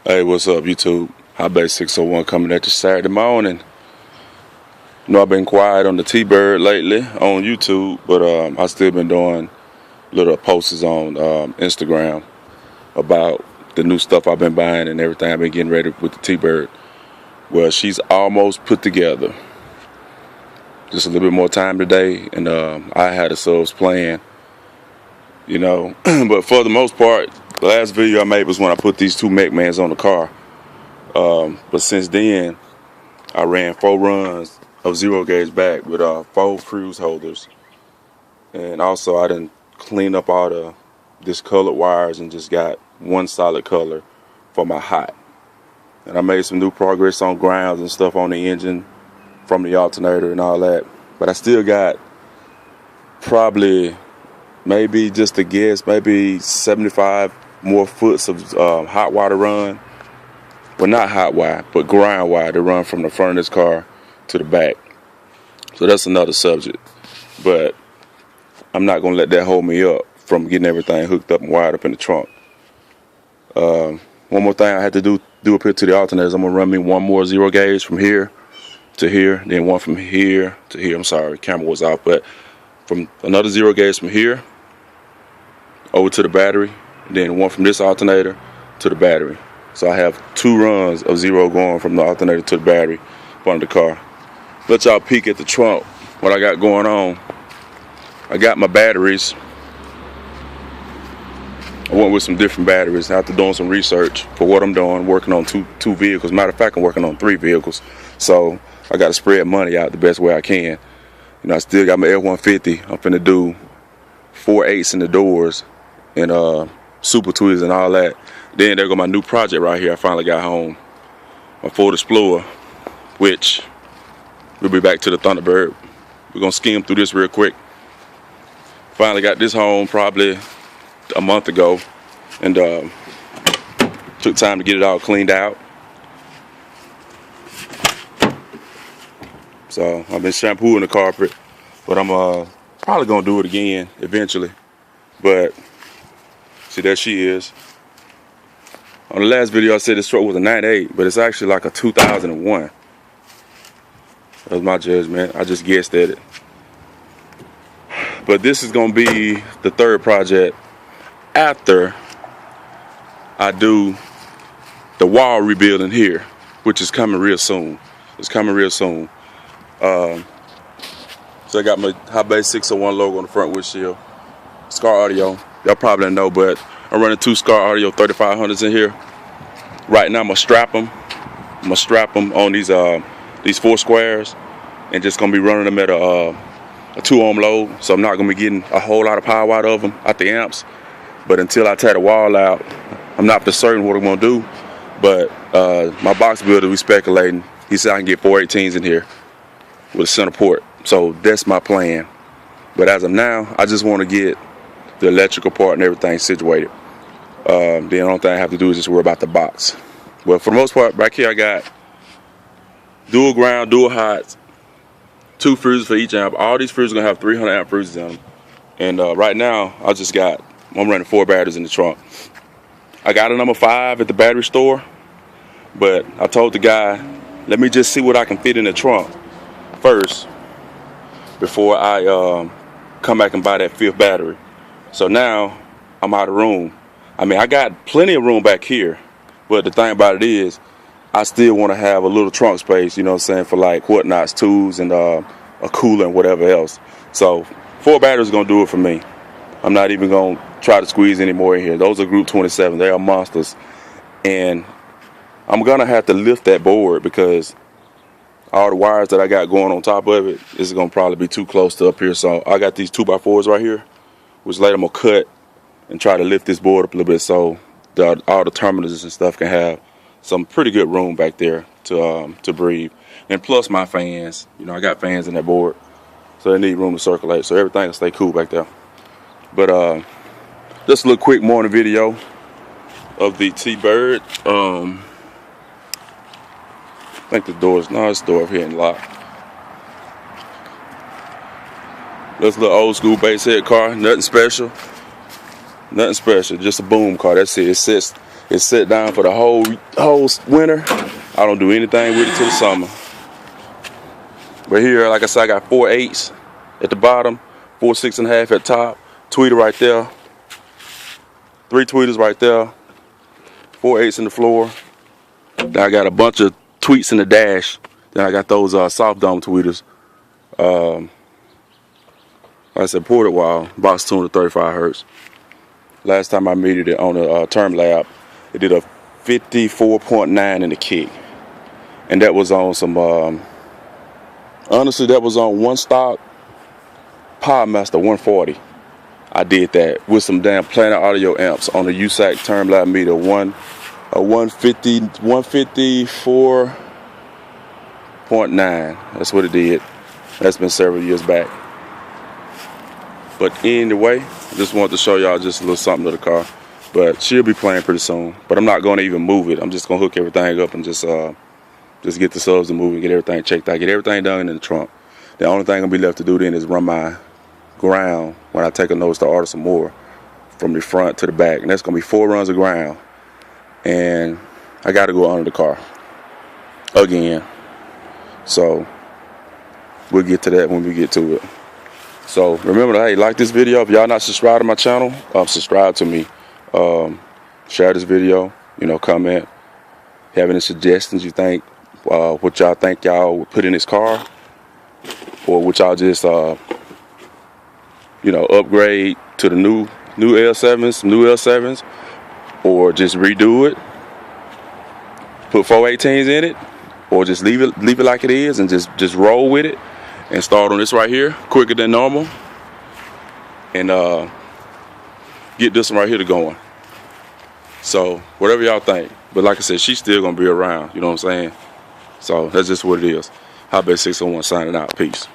Hey, what's up, YouTube? Highbase601 coming at you Saturday morning. You know, I've been quiet on the T-Bird lately on YouTube, but I still been doing little posts on Instagram about the new stuff I've been buying and everything I've been getting ready with the T-Bird. Well, she's almost put together. Just a little bit more time today, and I had a subs plan, you know. But for the most part, the last video I made was when I put these two Mechmans on the car. But since then, I ran 4 runs of 0 gauge back with 4 fuse holders, and also I done cleaned up all the discolored wires and just got one solid color for my hot. And I made some new progress on grounds and stuff on the engine from the alternator and all that. But I still got probably, maybe just a guess, maybe 75 more foots of hot wire to run. Well, not hot wire, but ground wire to run from the front of this car to the back. So that's another subject. But I'm not going to let that hold me up from getting everything hooked up and wired up in the trunk. One more thing I had to do up here to the alternators. I'm going to run me one more 0 gauge from here to here, then one from here to here. I'm sorry, camera was off, but from another 0 gauge from here over to the battery, then one from this alternator to the battery. So I have 2 runs of 0 going from the alternator to the battery front of the car. Let y'all peek at the trunk, what I got going on. I got my batteries. I went with some different batteries after doing some research for what I'm doing, working on two vehicles. Matter of fact, I'm working on 3 vehicles. So I got to spread money out the best way I can. You know, I still got my F-150. I'm finna do 4/8 in the doors and super tweezers and all that. Then there go my new project right here. I finally got home, my Ford Explorer, which we'll be back to the Thunderbird. We're gonna skim through this real quick. Finally got this home probably a month ago, and took time to get it all cleaned out. So I've been shampooing the carpet, but I'm probably gonna do it again eventually. But see, there she is. On the last video I said this truck was a 98, but it's actually like a 2001. That was my judgment. I just guessed at it. But this is gonna be the 3rd project after I do the wall rebuilding here, which is coming real soon. It's coming real soon. So I got my Highbase601 logo on the front windshield. Scar Audio, y'all probably don't know, but I'm running 2 Scar Audio 3500s in here. Right now I'm gonna strap them. I'm gonna strap them on these 4 squares, and just gonna be running them at a 2 ohm load. So I'm not gonna be getting a whole lot of power out of them, out the amps. But until I tear the wall out, I'm not for certain what I'm gonna do. But my box builder, we speculating. He said I can get 418s in here with a center port. So that's my plan. But as of now, I just want to get the electrical part and everything situated. The only thing I have to do is just worry about the box. But for the most part, back here I got dual ground, dual hots, 2 fuses for each amp. All these fuses are gonna have 300 amp fuses in them. And right now, I'm running 4 batteries in the trunk. I got a number 5 at the battery store, but I told the guy, let me just see what I can fit in the trunk first before I come back and buy that 5th battery. So now I'm out of room. I mean, I got plenty of room back here, but the thing about it is I still want to have a little trunk space, you know what I'm saying, for like whatnots, tools, and a cooler and whatever else. So 4 batteries gonna do it for me. I'm not even gonna try to squeeze any more in here. Those are Group 27. They are monsters, and I'm gonna have to lift that board because all the wires that I got going on top of it is gonna probably be too close to up here. So I got these 2x4s right here, which later I'm gonna cut and try to lift this board up a little bit so all the terminals and stuff can have some pretty good room back there to breathe. And plus my fans, you know, I got fans in that board, so they need room to circulate, so everything will stay cool back there. But just a little quick morning video of the T-Bird. I think the door over here and locked. That's a little old school base head car, nothing special. Nothing special, just a boom car, that's it. It sits It's set down for the whole winter. I don't do anything with it till the summer. But here, like I said, I got 4 8s at the bottom, 4 6.5 at top, tweeter right there, 3 tweeters right there, 4 8s in the floor. Then I got a bunch of tweets in the dash. Then I got those soft dome tweeters. Like I said, ported wire, box tuned to 35 hertz. Last time I measured it on the Term Lab, it did a 54.9 in the kick. And that was on some, honestly, that was on one stock Podmaster 140. I did that with some damn Planet Audio amps on the USAC Term Lab meter, a 154.9. That's what it did. That's been several years back. But anyway, I just wanted to show y'all just a little something to the car. But she'll be playing pretty soon. But I'm not going to even move it. I'm just going to hook everything up and just get the subs to move and get everything checked out. Get everything done in the trunk. The only thing going to be left to do then is run my ground when I take a notice to order some more from the front to the back. And that's going to be 4 runs of ground. And I got to go under the car again. So we'll get to that when we get to it. So remember, hey, like this video. If y'all not subscribed to my channel, subscribe to me. Share this video. You know, comment. Have any suggestions you think, what y'all think y'all would put in this car, or would y'all just you know, upgrade to the new L7s, or just redo it, put 418s in it, or just leave it like it is and just roll with it and start on this right here quicker than normal, and get this one right here to going. So whatever y'all think, but like I said, she's still gonna be around, you know what I'm saying? So that's just what it is. Hotbed 601 signing out. Peace.